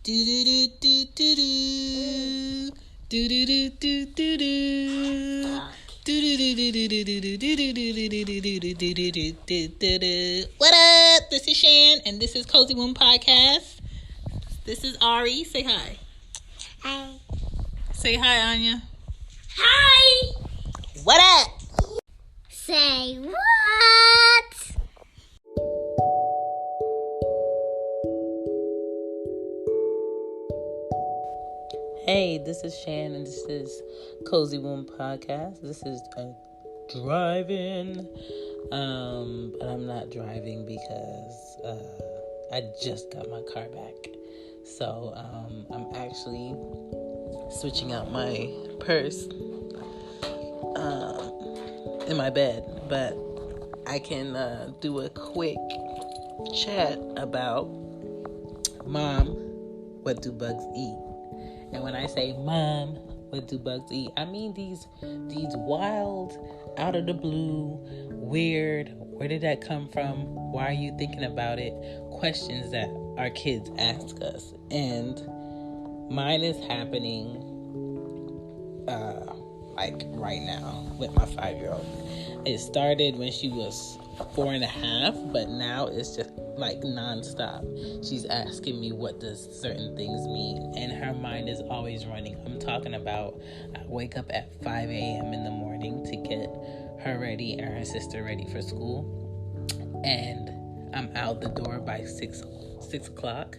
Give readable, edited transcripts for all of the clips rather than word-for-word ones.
Do do do do do do. Do do do do do do. What up? This is Shan, and this is Cozy Womb Podcast. This is Ari. Say hi. Hi. Say hi, Anya. Hi. What up? Say what? Hey, this is Shan, and this is Cozy Womb Podcast. This is a driving, but I'm not driving because I just got my car back. So I'm actually switching out my purse in my bed, but I can do a quick chat about Mom, what do bugs eat? And when I say, Mom, what do bugs eat? I mean these wild, out of the blue, weird, where did that come from? Why are you thinking about it? Questions that our kids ask us. And mine is happening like right now with my 5-year-old. It started when she was 4.5, but now it's just like nonstop. She's asking me what does certain things mean, and her mind is always running. I'm talking about I wake up at 5 a.m. in the morning to get her ready and her sister ready for school, and I'm out the door by 6 o'clock,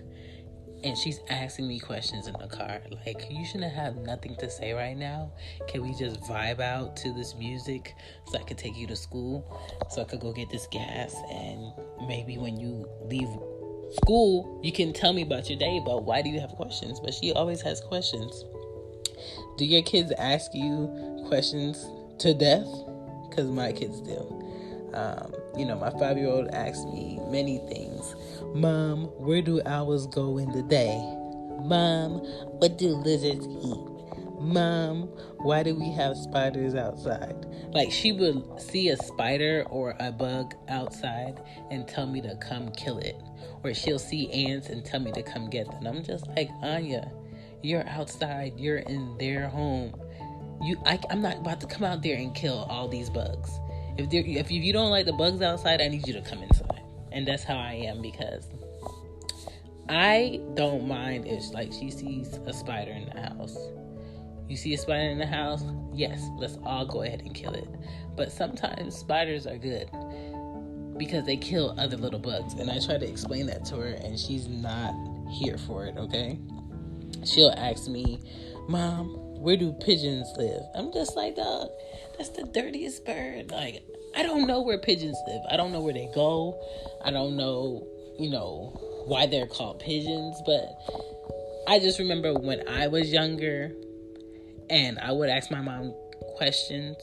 and she's asking me questions in the car like, you shouldn't have nothing to say right now. Can we just vibe out to this music so I could take you to school, so I could go get this gas, and maybe when you leave school you can tell me about your day, but why do you have questions? But she always has questions. Do your kids ask you questions to death? Because my kids do. My 5-year-old asks me many things. Mom, where do owls go in the day? Mom, what do lizards eat? Mom, why do we have spiders outside? Like, she would see a spider or a bug outside and tell me to come kill it. Or she'll see ants and tell me to come get them. I'm just like, Anya, you're outside. You're in their home. I'm not about to come out there and kill all these bugs. If you don't like the bugs outside, I need you to come inside. And that's how I am, because I don't mind if, like, she sees a spider in the house. You see a spider in the house? Yes, let's all go ahead and kill it. But sometimes spiders are good because they kill other little bugs. And I try to explain that to her, and she's not here for it, okay? She'll ask me, Mom, where do pigeons live? I'm just like, dog, that's the dirtiest bird. Like, I don't know where pigeons live. I don't know where they go. I don't know, why they're called pigeons. But I just remember when I was younger and I would ask my mom questions,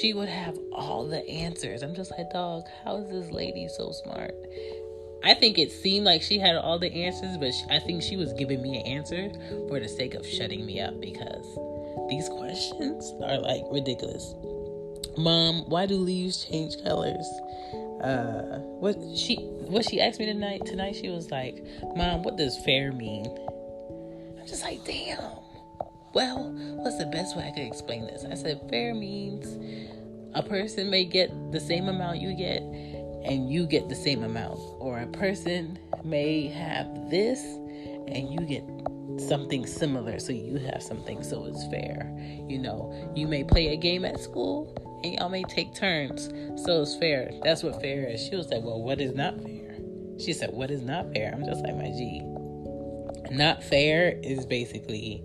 she would have all the answers. I'm just like, dog, how is this lady so smart? I think it seemed like she had all the answers, but I think she was giving me an answer for the sake of shutting me up, because these questions are like ridiculous. Mom, why do leaves change colors? What she asked me tonight, she was like, Mom, what does fair mean? I'm just like, damn. Well, what's the best way I could explain this? I said, fair means a person may get the same amount you get, and you get the same amount. Or a person may have this, and you get something similar, so you have something, so it's fair. You may play a game at school, and y'all may take turns, so it's fair. That's what fair is. She was like, well, what is not fair? She said, what is not fair? I'm just like, my G. Not fair is basically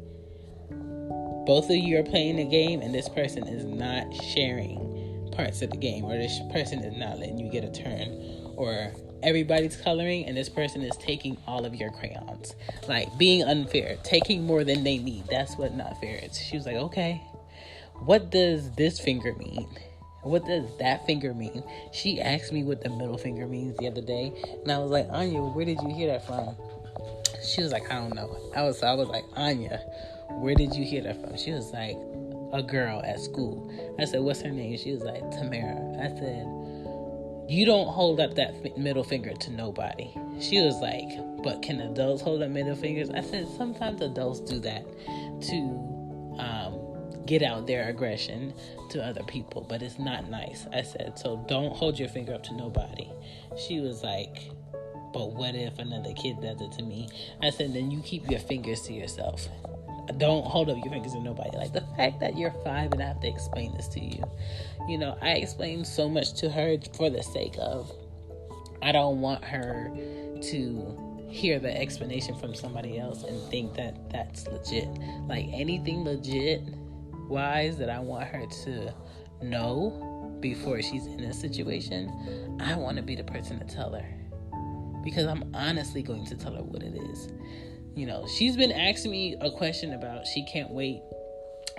both of you are playing a game, and this person is not sharing parts of the game, or this person is not letting you get a turn, or everybody's coloring and this person is taking all of your crayons. Like, being unfair, taking more than they need. That's what not fair is. She was like, okay, what does this finger mean? What does that finger mean? She asked me what the middle finger means the other day, and I was like, Anya, where did you hear that from? She was like, I don't know. I was like, Anya, where did you hear that from? She was like, a girl at school. I said, what's her name? She was like, Tamara. I said, you don't hold up that middle finger to nobody. she was like, but can adults hold up middle fingers? I said, sometimes adults do that to get out their aggression to other people, but it's not nice. I said, so don't hold your finger up to nobody. She was like, but what if another kid does it to me? I said, then you keep your fingers to yourself. Don't hold up your fingers to nobody. Like, the fact that you're 5 and I have to explain this to you. You know, I explained so much to her for the sake of, I don't want her to hear the explanation from somebody else and think that that's legit. Like, anything legit wise that I want her to know before she's in a situation, I want to be the person to tell her. Because I'm honestly going to tell her what it is. You know, she's been asking me a question about she can't wait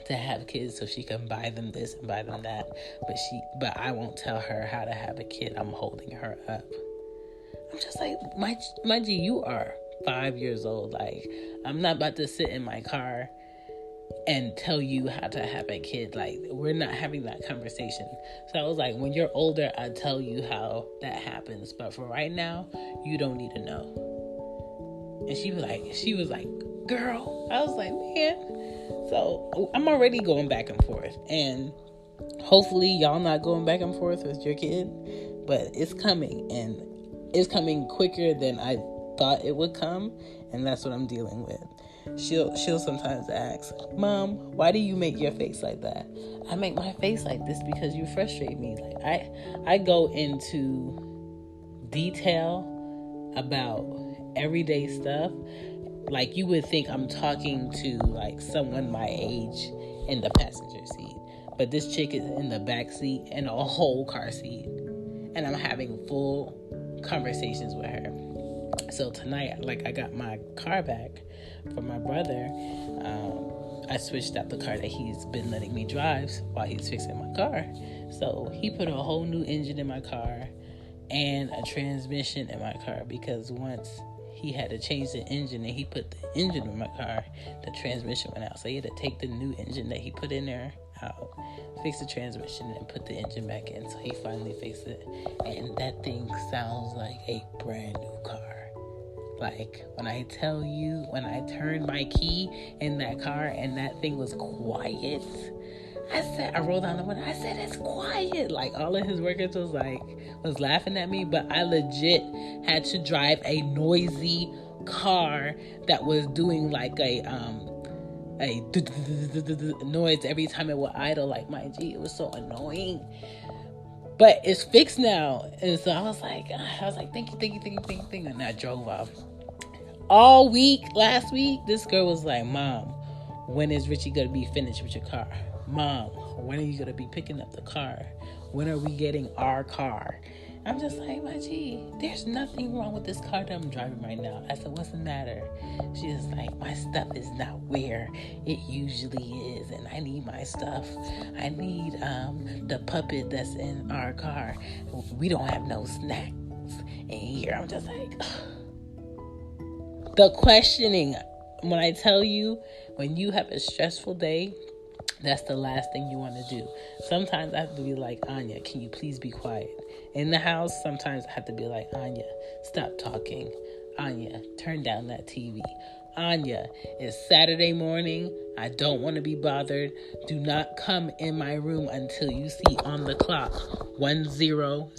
to have kids so she can buy them this and buy them that. But I won't tell her how to have a kid. I'm holding her up. I'm just like, my G, you are 5 years old. Like, I'm not about to sit in my car and tell you how to have a kid. Like, we're not having that conversation. So I was like, when you're older, I'll tell you how that happens. But for right now, you don't need to know. And she was like, girl. I was like, man. So I'm already going back and forth. And hopefully y'all not going back and forth with your kid. But it's coming. And it's coming quicker than I thought it would come. And that's what I'm dealing with. She'll sometimes ask, Mom, why do you make your face like that? I make my face like this because you frustrate me. Like, I go into detail about everyday stuff. Like, you would think I'm talking to like someone my age in the passenger seat, but this chick is in the back seat in a whole car seat, and I'm having full conversations with her. So tonight, like, I got my car back from my brother. I switched out the car that he's been letting me drive while he's fixing my car. So he put a whole new engine in my car and a transmission in my car, because once he had to change the engine and he put the engine in my car, the transmission went out. So he had to take the new engine that he put in there out, fix the transmission, and put the engine back in. So he finally fixed it, and that thing sounds like a brand new car. Like, when I tell you, when I turned my key in that car and that thing was quiet, I rolled down the window. I said, it's quiet. Like, all of his workers was laughing at me, but I legit had to drive a noisy car that was doing like a noise every time it would idle. Like, my G, it was so annoying. But it's fixed now. And so I was like, thank you. And I drove off. All week, last week, this girl was like, Mom, when is Richie going to be finished with your car? Mom, when are you going to be picking up the car? When are we getting our car? I'm just like, my G, there's nothing wrong with this car that I'm driving right now. I said, what's the matter? She was like, my stuff is not where it usually is, and I need my stuff. I need the puppet that's in our car. We don't have no snacks in here. I'm just like, ugh. The questioning, when I tell you, when you have a stressful day, that's the last thing you want to do. Sometimes I have to be like, Anya, can you please be quiet? In the house, sometimes I have to be like, Anya, stop talking. Anya, turn down that TV. Anya, it's Saturday morning. I don't want to be bothered. Do not come in my room until you see on the clock 1000.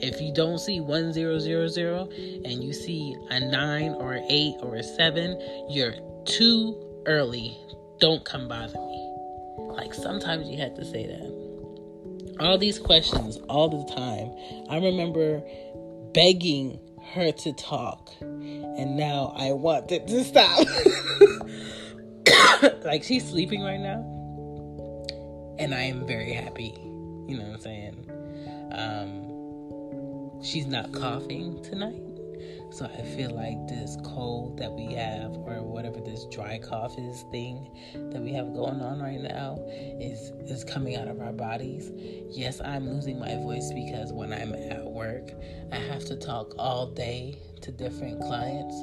If you don't see 1000 and you see a 9 or an 8 or a 7, you're too early. Don't come bother me. Like, sometimes you have to say that. All these questions all the time. I remember begging her to talk, and now I want it to stop. Like, she's sleeping right now, and I am very happy. You know what I'm saying? She's not coughing tonight. So I feel like this cold that we have, or whatever this dry cough is thing that we have going on right now, is coming out of our bodies. Yes, I'm losing my voice because when I'm at work, I have to talk all day to different clients.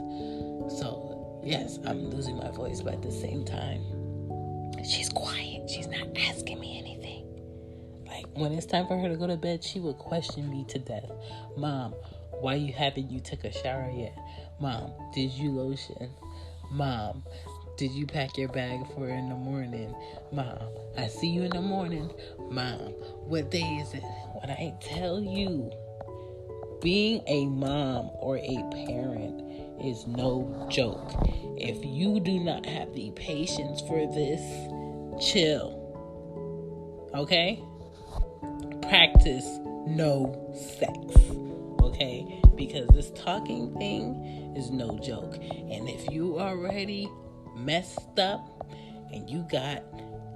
So yes, I'm losing my voice, but at the same time, she's quiet. She's not asking me anything. Like, when it's time for her to go to bed, she would question me to death. Mom, why you haven't you took a shower yet? Mom, did you lotion? Mom, did you pack your bag for in the morning? Mom, I see you in the morning. Mom, what day is it? When I tell you, being a mom or a parent is no joke. If you do not have the patience for this, chill. Okay? Practice no sex. Okay? Because this talking thing is no joke. And if you already messed up and you got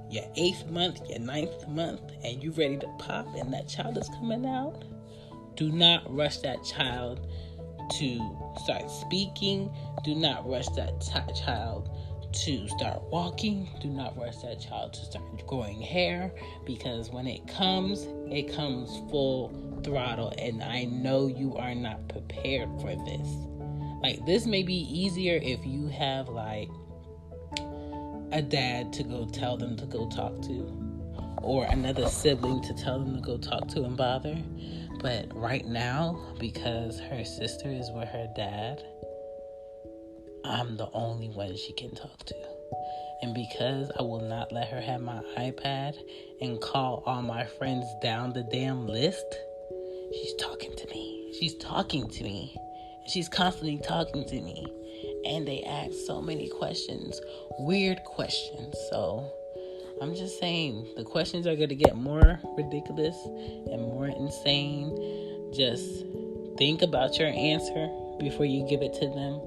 your 8th month, your 9th month, and you ready to pop and that child is coming out, do not rush that child to start speaking. Do not rush that child to start walking. Do not rush that child to start growing hair, because when it comes full throttle, and I know you are not prepared for this. Like, this may be easier if you have like a dad to go tell them to go talk to, or another sibling to tell them to go talk to and bother. But right now, because her sister is with her dad, I'm the only one she can talk to. And because I will not let her have my iPad and call all my friends down the damn list, she's talking to me. She's talking to me. She's constantly talking to me. And they ask so many questions, weird questions. So I'm just saying, the questions are going to get more ridiculous and more insane. Just think about your answer before you give it to them.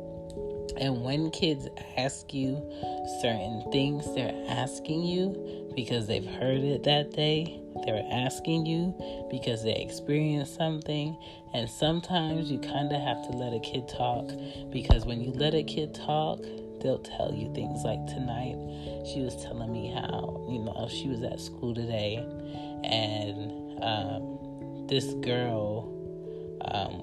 And when kids ask you certain things, they're asking you because they've heard it that day. They're asking you because they experienced something. And sometimes you kind of have to let a kid talk, because when you let a kid talk, they'll tell you things like tonight. She was telling me how, she was at school today, and this girl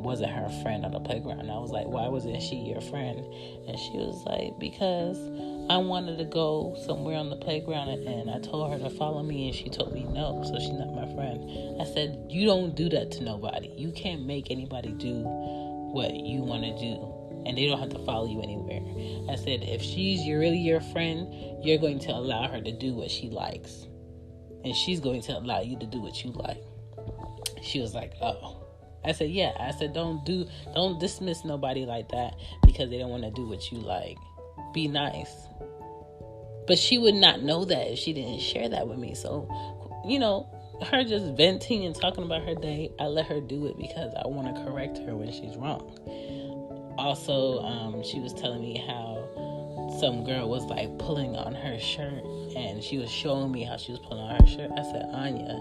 wasn't her friend on the playground. I was like, why wasn't she your friend? And she was like, because I wanted to go somewhere on the playground, and I told her to follow me, and she told me no, so she's not my friend. I said, you don't do that to nobody. You can't make anybody do what you want to do, and they don't have to follow you anywhere. I said, if she's really your friend, you're going to allow her to do what she likes, and she's going to allow you to do what you like. She was like, oh. I said, yeah. I said, don't dismiss nobody like that because they don't want to do what you like. Be nice. But she would not know that if she didn't share that with me. So, her just venting and talking about her day, I let her do it because I want to correct her when she's wrong. Also, she was telling me how some girl was like pulling on her shirt, and she was showing me how she was pulling on her shirt. I said, Anya,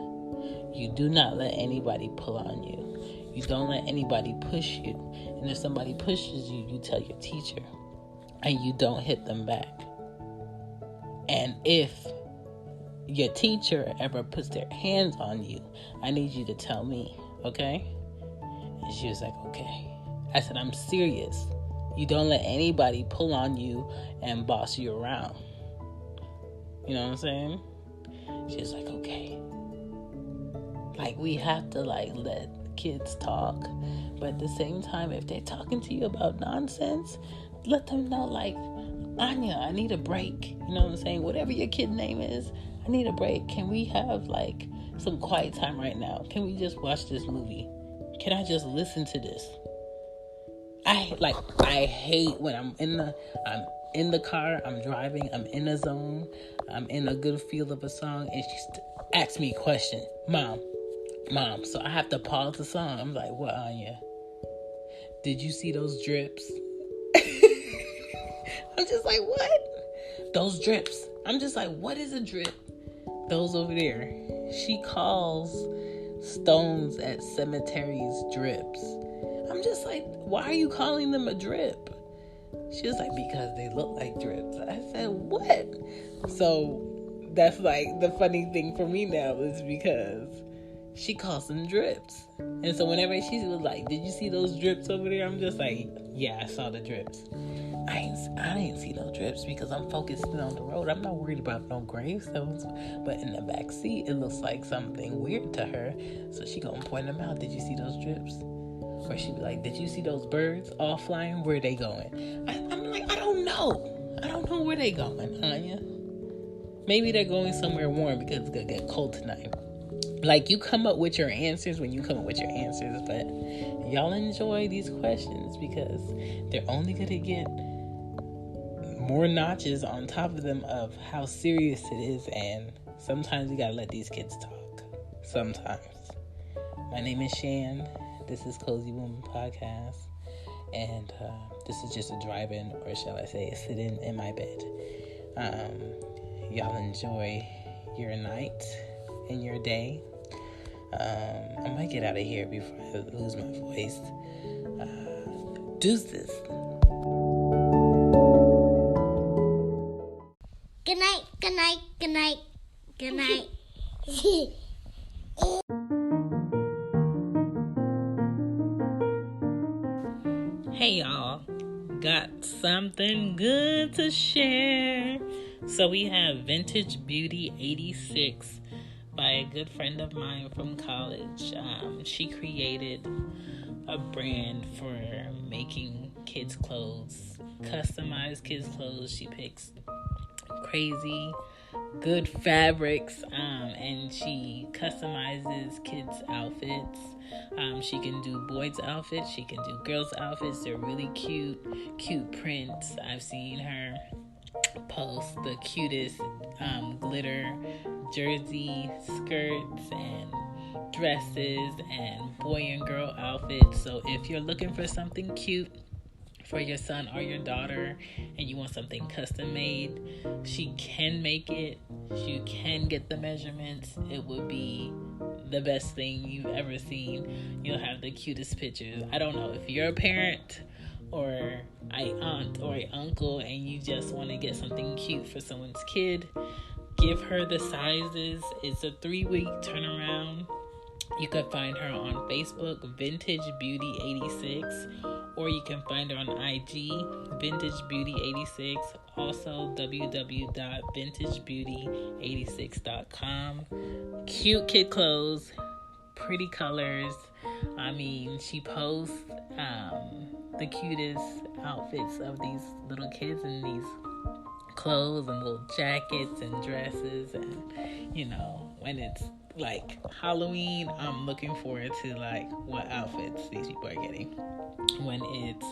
you do not let anybody pull on you. You don't let anybody push you. And if somebody pushes you, you tell your teacher. And you don't hit them back. And if your teacher ever puts their hands on you, I need you to tell me, okay? And she was like, okay. I said, I'm serious. You don't let anybody pull on you and boss you around. You know what I'm saying? She was like, okay. Like, we have to, let kids talk, but at the same time, if they're talking to you about nonsense, let them know, Anya, I need a break. You know what I'm saying? Whatever your kid name is, I need a break. Can we have some quiet time right now? Can we just watch this movie? Can I just listen to this? I hate when I'm in the car, I'm driving, I'm in a zone, I'm in a good feel of a song, and she asks me a question. Mom, so I have to pause the song. I'm like, what, Anya? Did you see those drips? I'm just like, what? Those drips. I'm just like, what is a drip? Those over there. She calls stones at cemeteries drips. I'm just like, why are you calling them a drip? She was like, because they look like drips. I said, what? So that's the funny thing for me now is because she calls them drips. And so whenever she was like, did you see those drips over there? I'm just like, yeah, I saw the drips. I didn't see no drips because I'm focusing on the road. I'm not worried about no gravestones. But in the back seat, it looks like something weird to her. So she gonna point them out. Did you see those drips? Or she'd be like, did you see those birds all flying? Where are they going? I'm like, I don't know. I don't know where they going, Anya. Maybe they're going somewhere warm because it's going to get cold tonight. Like, you come up with your answers when you come up with your answers, but y'all enjoy these questions because they're only going to get more notches on top of them of how serious it is, and sometimes you got to let these kids talk. Sometimes. My name is Shan. This is Cozy Woman Podcast, and this is just a drive-in, or shall I say, a sit-in in my bed. Y'all enjoy your night and your day. I might get out of here before I lose my voice. Deuces. Good night, good night, good night, good night. Hey y'all, got something good to share. So we have Vintage Beauty 86 by a good friend of mine from college. She created a brand for making kids' clothes, customized kids' clothes. She picks crazy good fabrics, and she customizes kids' outfits. She can do boys' outfits, she can do girls' outfits. They're really cute prints. I've seen her post the cutest glitter jersey skirts and dresses and boy and girl outfits. So if you're looking for something cute for your son or your daughter and you want something custom made, she can make it. You can get the measurements. It would be the best thing you've ever seen. You'll have the cutest pictures. I don't know if you're a parent or an aunt or an uncle and you just want to get something cute for someone's kid, give her the sizes. It's a 3-week turnaround. You can find her on Facebook, Vintage Beauty 86, or you can find her on IG, Vintage Beauty 86, also www.vintagebeauty86.com. Cute kid clothes, pretty colors. I mean, she posts the cutest outfits of these little kids in these clothes and little jackets and dresses, and when it's like Halloween, I'm looking forward to like what outfits these people are getting. When it's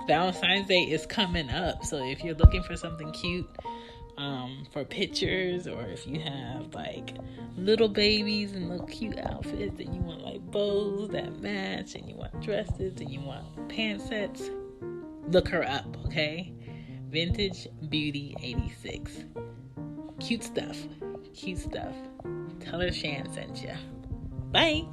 Valentine's Day is coming up, so if you're looking for something cute for pictures, or if you have like little babies and little cute outfits and you want like bows that match and you want dresses and you want pant sets, look her up, okay? Vintage Beauty 86. Cute stuff. Tell her Shan sent you. Bye.